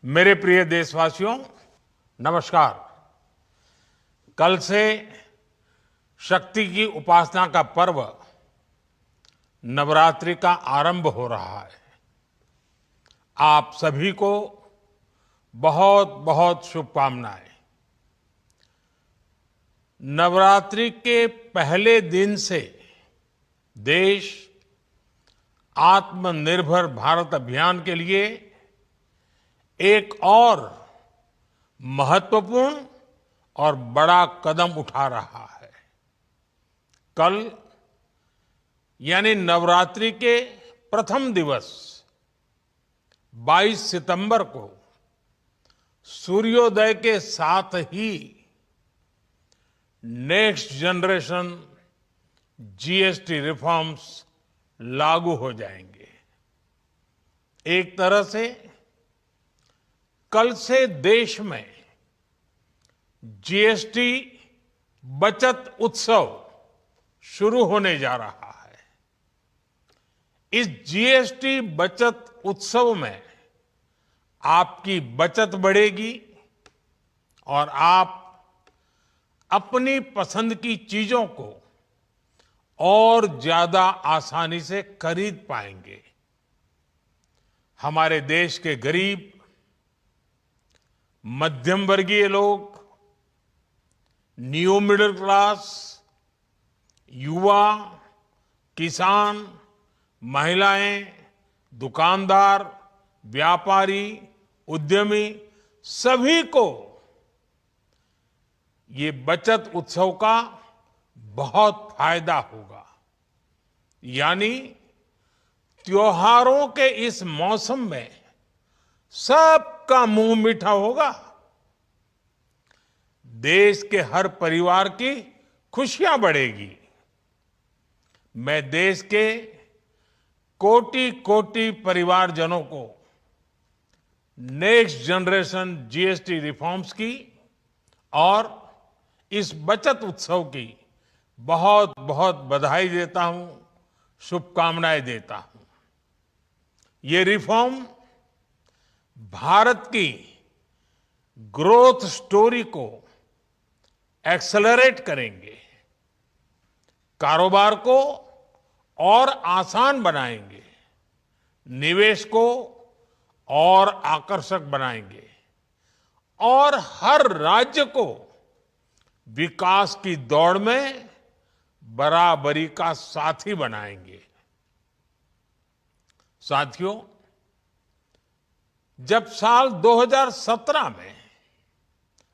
मेरे प्रिय देशवासियों, नमस्कार। कल से शक्ति की उपासना का पर्व नवरात्रि का आरंभ हो रहा है। आप सभी को बहुत बहुत शुभकामनाएं। नवरात्रि के पहले दिन से देश आत्मनिर्भर भारत अभियान के लिए एक और महत्वपूर्ण और बड़ा कदम उठा रहा है। कल यानी नवरात्रि के प्रथम दिवस 22 सितंबर को सूर्योदय के साथ ही नेक्स्ट जनरेशन जीएसटी रिफॉर्म्स लागू हो जाएंगे। एक तरह से कल से देश में जीएसटी बचत उत्सव शुरू होने जा रहा है। इस जीएसटी बचत उत्सव में आपकी बचत बढ़ेगी और आप अपनी पसंद की चीजों को और ज्यादा आसानी से खरीद पाएंगे। हमारे देश के गरीब, मध्यम वर्गीय लोग, न्यू मिडिल क्लास, युवा, किसान, महिलाएं, दुकानदार, व्यापारी, उद्यमी, सभी को ये बचत उत्सव का बहुत फायदा होगा। यानी त्योहारों के इस मौसम में सबका मुंह मीठा होगा। देश के हर परिवार की खुशियां बढ़ेगी। मैं देश के कोटि कोटि परिवारजनों को नेक्स्ट जनरेशन जीएसटी रिफॉर्म्स की और इस बचत उत्सव की बहुत बहुत बधाई देता हूं, शुभकामनाएं देता हूं। ये रिफॉर्म भारत की ग्रोथ स्टोरी को एक्सेलरेट करेंगे, कारोबार को और आसान बनाएंगे, निवेश को और आकर्षक बनाएंगे और हर राज्य को विकास की दौड़ में बराबरी का साथी बनाएंगे। साथियों, जब साल 2017 में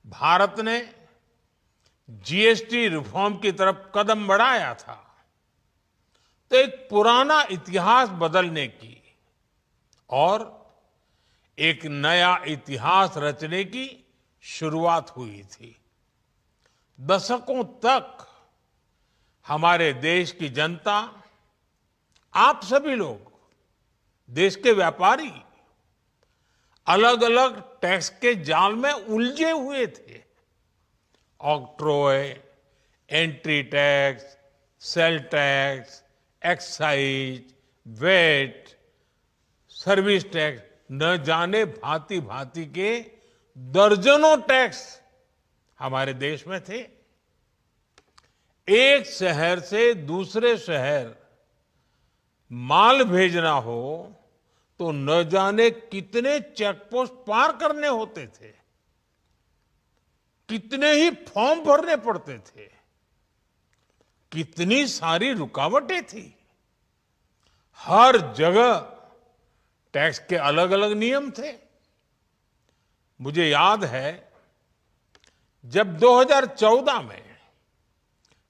भारत ने जीएसटी रिफॉर्म की तरफ कदम बढ़ाया था तो एक पुराना इतिहास बदलने की और एक नया इतिहास रचने की शुरुआत हुई थी। दशकों तक हमारे देश की जनता, आप सभी लोग, देश के व्यापारी अलग अलग टैक्स के जाल में उलझे हुए थे। Octroi, entry tax, sale tax, excise, VAT, service tax, न जाने भांति भांति के दर्जनों टैक्स हमारे देश में थे। एक शहर से दूसरे शहर माल भेजना हो तो न जाने कितने चेकपोस्ट पार करने होते थे, कितने ही फॉर्म भरने पड़ते थे, कितनी सारी रुकावटें थी। हर जगह टैक्स के अलग अलग नियम थे। मुझे याद है जब 2014 में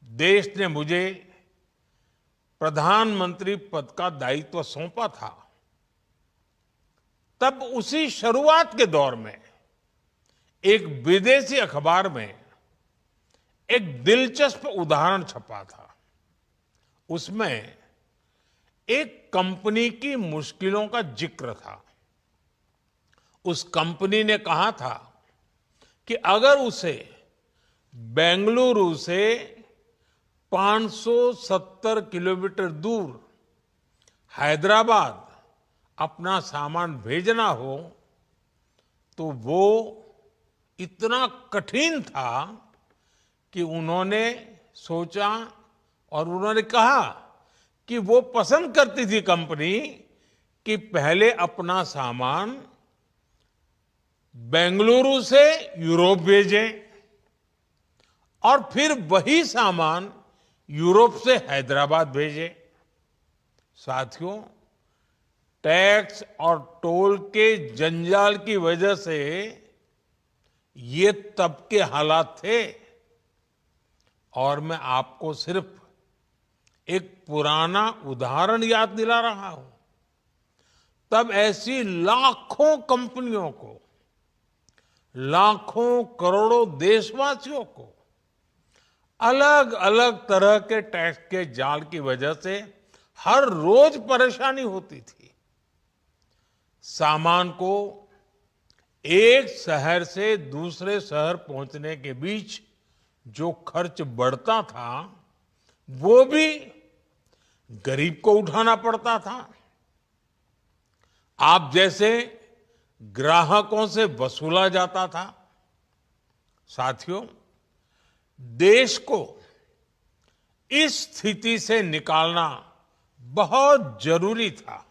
देश ने मुझे प्रधानमंत्री पद का दायित्व सौंपा था, तब उसी शुरुआत के दौर में एक विदेशी अखबार में एक दिलचस्प उदाहरण छपा था। उसमें एक कंपनी की मुश्किलों का जिक्र था। उस कंपनी ने कहा था कि अगर उसे बेंगलुरु से 570 किलोमीटर दूर हैदराबाद अपना सामान भेजना हो तो वो इतना कठिन था कि उन्होंने सोचा और उन्होंने कहा कि वो पसंद करती थी कंपनी कि पहले अपना सामान बेंगलुरु से यूरोप भेजें और फिर वही सामान यूरोप से हैदराबाद भेजें। साथियों, टैक्स और टोल के जंजाल की वजह से ये तब के हालात थे। और मैं आपको सिर्फ एक पुराना उदाहरण याद दिला रहा हूं। तब ऐसी लाखों कंपनियों को, लाखों करोड़ों देशवासियों को अलग अलग तरह के टैक्स के जाल की वजह से हर रोज परेशानी होती थी। सामान को एक शहर से दूसरे शहर पहुंचने के बीच जो खर्च बढ़ता था वो भी गरीब को उठाना पड़ता था। आप जैसे ग्राहकों से वसूला जाता था। साथियों, देश को इस स्थिति से निकालना बहुत जरूरी था।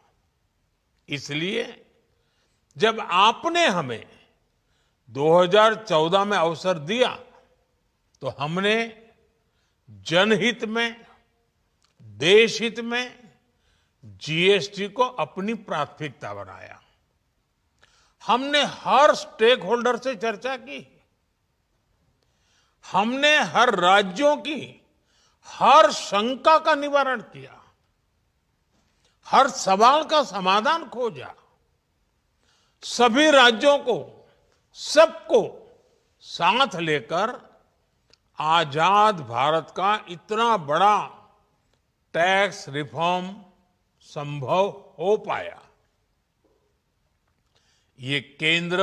इसलिए जब आपने हमें 2014 में अवसर दिया तो हमने जनहित में, देश हित में जीएसटी को अपनी प्राथमिकता बनाया। हमने हर स्टेक होल्डर से चर्चा की। हमने हर राज्यों की हर शंका का निवारण किया, हर सवाल का समाधान खोजा। सभी राज्यों को, सबको साथ लेकर आजाद भारत का इतना बड़ा टैक्स रिफॉर्म संभव हो पाया। ये केंद्र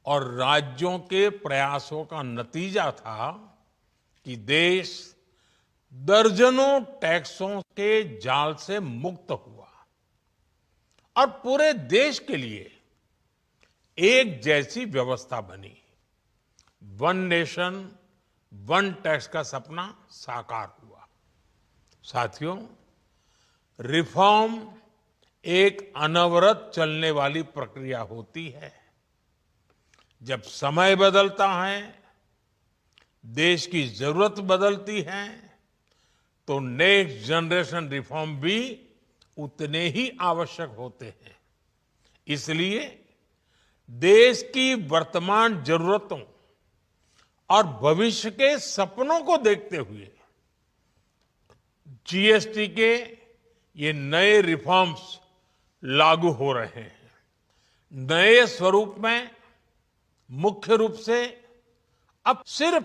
और राज्यों के प्रयासों का नतीजा था कि देश दर्जनों टैक्सों के जाल से मुक्त हुआ और पूरे देश के लिए एक जैसी व्यवस्था बनी। वन नेशन वन टैक्स का सपना साकार हुआ। साथियों, रिफॉर्म एक अनवरत चलने वाली प्रक्रिया होती है। जब समय बदलता है, देश की जरूरत बदलती है, तो नेक्स्ट जनरेशन रिफॉर्म भी उतने ही आवश्यक होते हैं। इसलिए देश की वर्तमान जरूरतों और भविष्य के सपनों को देखते हुए जीएसटी के ये नए रिफॉर्म्स लागू हो रहे हैं। नए स्वरूप में मुख्य रूप से अब सिर्फ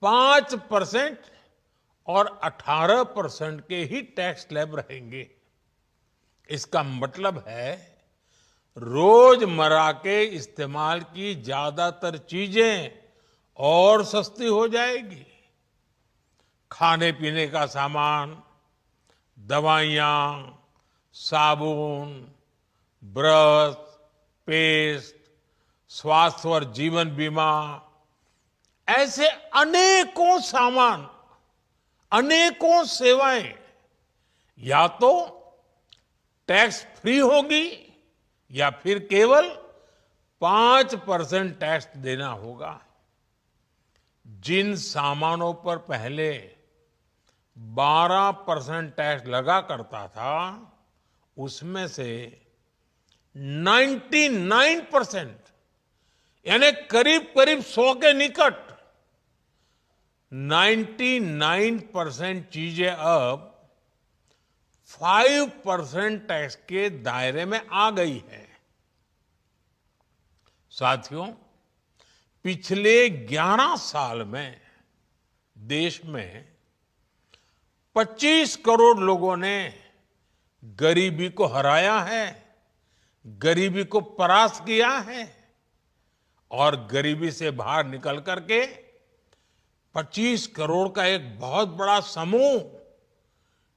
5% और 18% के ही टैक्स स्लैब रहेंगे। इसका मतलब है रोजमर्रा के इस्तेमाल की ज्यादातर चीजें और सस्ती हो जाएगी। खाने पीने का सामान, दवाइयां, साबुन, ब्रश, पेस्ट, स्वास्थ्य और जीवन बीमा, ऐसे अनेकों सामान, अनेकों सेवाएं या तो टैक्स फ्री होगी या फिर केवल 5% टैक्स देना होगा। जिन सामानों पर पहले 12% टैक्स लगा करता था, उसमें से 99% यानी करीब करीब 100 के निकट 99% चीजें अब 5% टैक्स के दायरे में आ गई है। साथियों, पिछले 11 साल में देश में 25 करोड़ लोगों ने गरीबी को हराया है, गरीबी को परास्त किया है और गरीबी से बाहर निकल करके 25 करोड़ का एक बहुत बड़ा समूह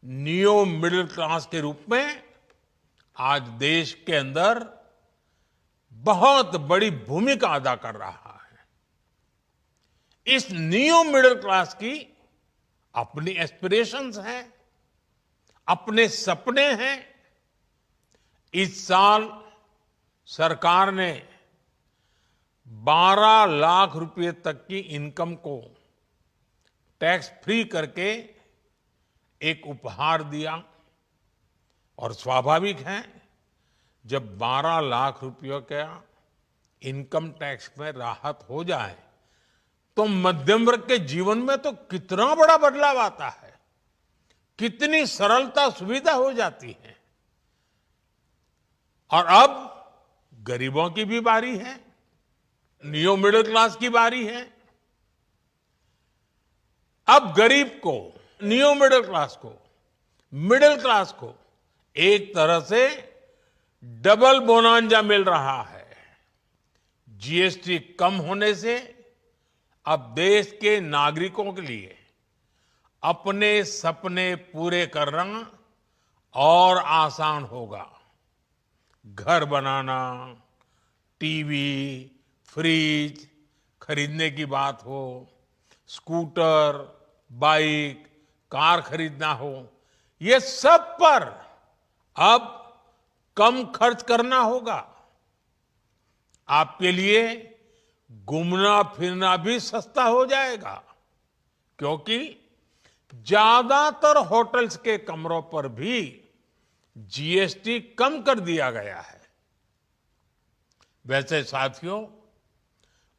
नियो मिडिल क्लास के रूप में आज देश के अंदर बहुत बड़ी भूमिका अदा कर रहा है। इस न्यू मिडिल क्लास की अपनी एस्पिरेशंस हैं, अपने सपने हैं। इस साल सरकार ने 12 लाख रुपए तक की इनकम को टैक्स फ्री करके एक उपहार दिया। और स्वाभाविक है, जब 12 लाख रुपयों का इनकम टैक्स में राहत हो जाए तो मध्यम वर्ग के जीवन में तो कितना बड़ा बदलाव आता है, कितनी सरलता सुविधा हो जाती है। और अब गरीबों की भी बारी है, न्यू मिडिल क्लास की बारी है। अब गरीब को, न्यू मिडिल क्लास को एक तरह से डबल बोनांजा मिल रहा है। जीएसटी कम होने से अब देश के नागरिकों के लिए अपने सपने पूरे करना और आसान होगा। घर बनाना, टीवी, फ्रिज खरीदने की बात हो, स्कूटर, बाइक, कार खरीदना हो, ये सब पर अब कम खर्च करना होगा। आपके लिए घूमना फिरना भी सस्ता हो जाएगा, क्योंकि ज्यादातर होटल्स के कमरों पर भी जीएसटी कम कर दिया गया है। वैसे साथियों,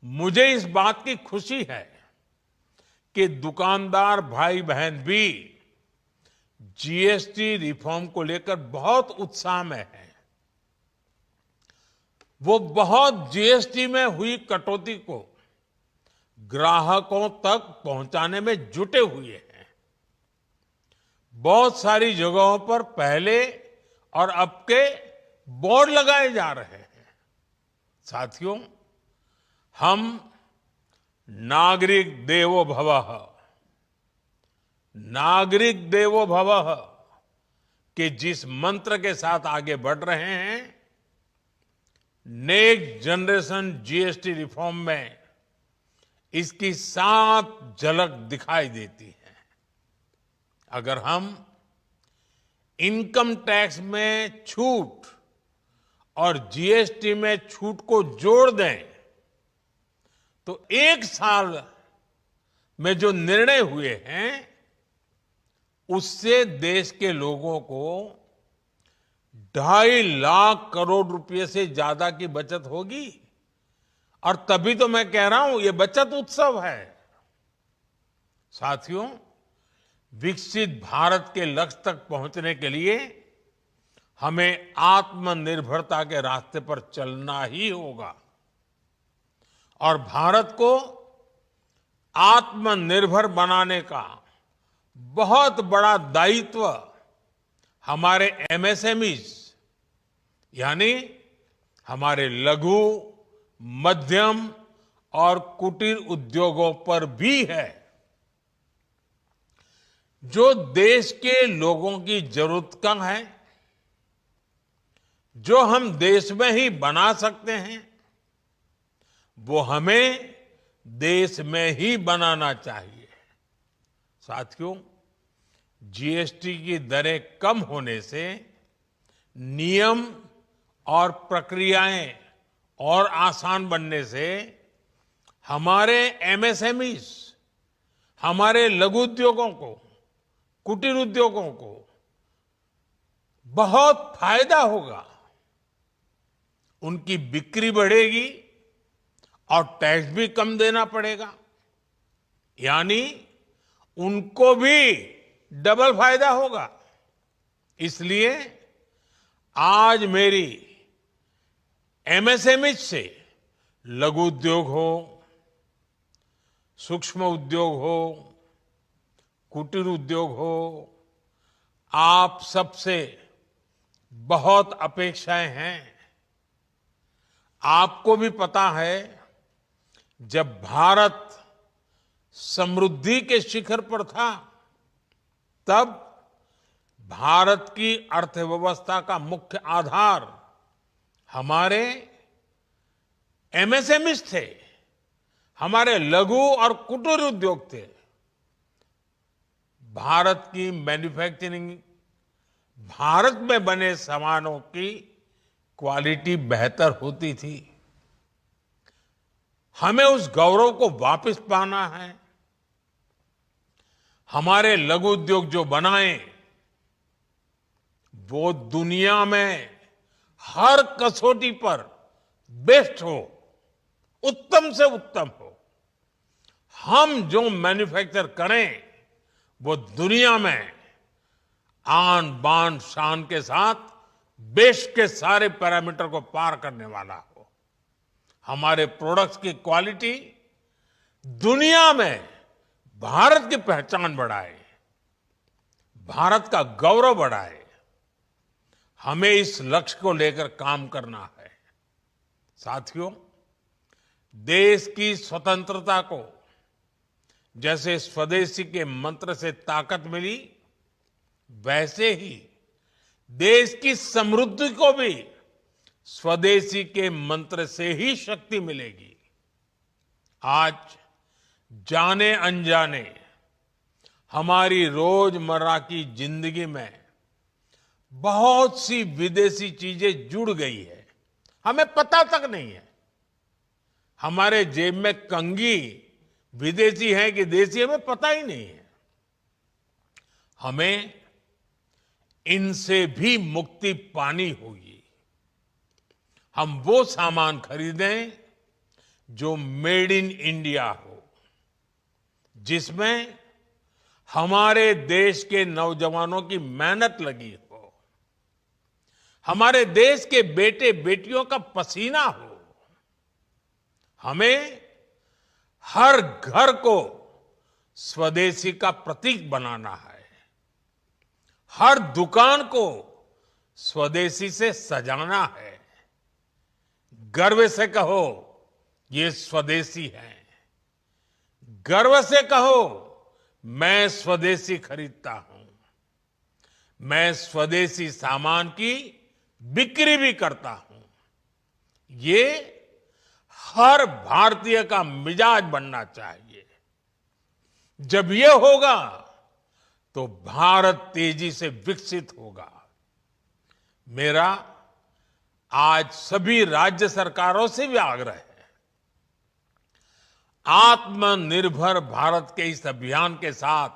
मुझे इस बात की खुशी है कि दुकानदार भाई बहन भी जीएसटी रिफॉर्म को लेकर बहुत उत्साह में हैं। वो बहुत जीएसटी में हुई कटौती को ग्राहकों तक पहुंचाने में जुटे हुए हैं। बहुत सारी जगहों पर पहले और अब के बोर्ड लगाए जा रहे हैं। साथियों, हम नागरिक देवो भवः के जिस मंत्र के साथ आगे बढ़ रहे हैं, नेक्स्ट जनरेशन जीएसटी रिफॉर्म में इसकी साफ झलक दिखाई देती है। अगर हम इनकम टैक्स में छूट और जीएसटी में छूट को जोड़ दें तो एक साल में जो निर्णय हुए हैं उससे देश के लोगों को 2.5 लाख करोड़ रुपए से ज्यादा की बचत होगी। और तभी तो मैं कह रहा हूं, ये बचत उत्सव है। साथियों, विकसित भारत के लक्ष्य तक पहुंचने के लिए हमें आत्मनिर्भरता के रास्ते पर चलना ही होगा। और भारत को आत्मनिर्भर बनाने का बहुत बड़ा दायित्व हमारे एमएसएमईज यानी हमारे लघु, मध्यम और कुटीर उद्योगों पर भी है, जो देश के लोगों की जरूरत का है, जो हम देश में ही बना सकते हैं, वो हमें देश में ही बनाना चाहिए। साथियों, जीएसटी की दरें कम होने से नियम और प्रक्रियाएं और आसान बनने से हमारे एमएसएमईज, हमारे लघु उद्योगों को, कुटीर उद्योगों को बहुत फायदा होगा। उनकी बिक्री बढ़ेगी और टैक्स भी कम देना पड़ेगा, यानी उनको भी डबल फायदा होगा। इसलिए आज मेरी एमएसएमई से लघु उद्योग हो, सूक्ष्म उद्योग हो, कुटीर उद्योग हो, आप सबसे बहुत अपेक्षाएं हैं। आपको भी पता है, जब भारत समृद्धि के शिखर पर था, तब भारत की अर्थव्यवस्था का मुख्य आधार हमारे एमएसएमईज थे, हमारे लघु और कुटीर उद्योग थे। भारत की मैन्युफैक्चरिंग, भारत में बने सामानों की क्वालिटी बेहतर होती थी। हमें उस गौरव को वापस पाना है। हमारे लघु उद्योग जो बनाए वो दुनिया में हर कसौटी पर बेस्ट हो, उत्तम से उत्तम हो। हम जो मैन्युफैक्चर करें वो दुनिया में आन बान शान के साथ बेस्ट के सारे पैरामीटर को पार करने वाला हो। हमारे प्रोडक्ट्स की क्वालिटी दुनिया में भारत की पहचान बढ़ाए, भारत का गौरव बढ़ाए। हमें इस लक्ष्य को लेकर काम करना है। साथियों, देश की स्वतंत्रता को जैसे स्वदेशी के मंत्र से ताकत मिली, वैसे ही देश की समृद्धि को भी स्वदेशी के मंत्र से ही शक्ति मिलेगी। आज जाने अनजाने हमारी रोजमर्रा की जिंदगी में बहुत सी विदेशी चीजें जुड़ गई है, हमें पता तक नहीं है। हमारे जेब में कंघी विदेशी है कि देसी, हमें पता ही नहीं है। हमें इनसे भी मुक्ति पानी होगी। हम वो सामान खरीदें जो मेड इन इंडिया हो, जिसमें हमारे देश के नौजवानों की मेहनत लगी हो, हमारे देश के बेटे बेटियों का पसीना हो। हमें हर घर को स्वदेशी का प्रतीक बनाना है, हर दुकान को स्वदेशी से सजाना है। गर्व से कहो ये स्वदेशी है, गर्व से कहो मैं स्वदेशी खरीदता हूं, मैं स्वदेशी सामान की बिक्री भी करता हूं। ये हर भारतीय का मिजाज बनना चाहिए। जब ये होगा तो भारत तेजी से विकसित होगा। मेरा आज सभी राज्य सरकारों से भी आग्रह है, आत्मनिर्भर भारत के इस अभियान के साथ,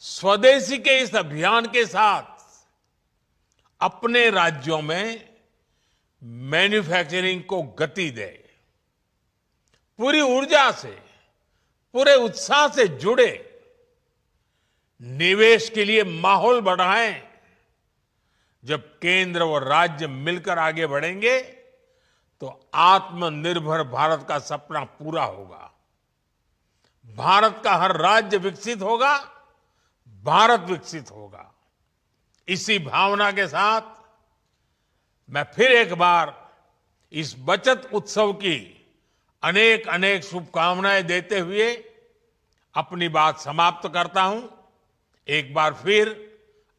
स्वदेशी के इस अभियान के साथ अपने राज्यों में मैन्युफैक्चरिंग को गति दे। पूरी ऊर्जा से, पूरे उत्साह से जुड़े, निवेश के लिए माहौल बढ़ाएं। जब केंद्र और राज्य मिलकर आगे बढ़ेंगे तो आत्मनिर्भर भारत का सपना पूरा होगा। भारत का हर राज्य विकसित होगा, भारत विकसित होगा। इसी भावना के साथ मैं फिर एक बार इस बचत उत्सव की अनेक अनेक शुभकामनाएं देते हुए अपनी बात समाप्त करता हूं। एक बार फिर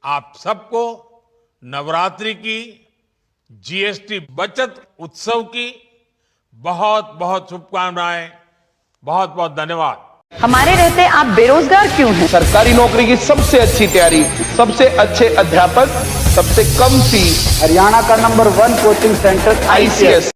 आप सबको नवरात्रि की, जीएसटी बचत उत्सव की बहुत बहुत शुभकामनाएं। बहुत बहुत धन्यवाद। हमारे रहते आप बेरोजगार क्यों हैं? सरकारी नौकरी की सबसे अच्छी तैयारी, सबसे अच्छे अध्यापक, सबसे कम फीस, हरियाणा का नंबर 1 कोचिंग सेंटर ICS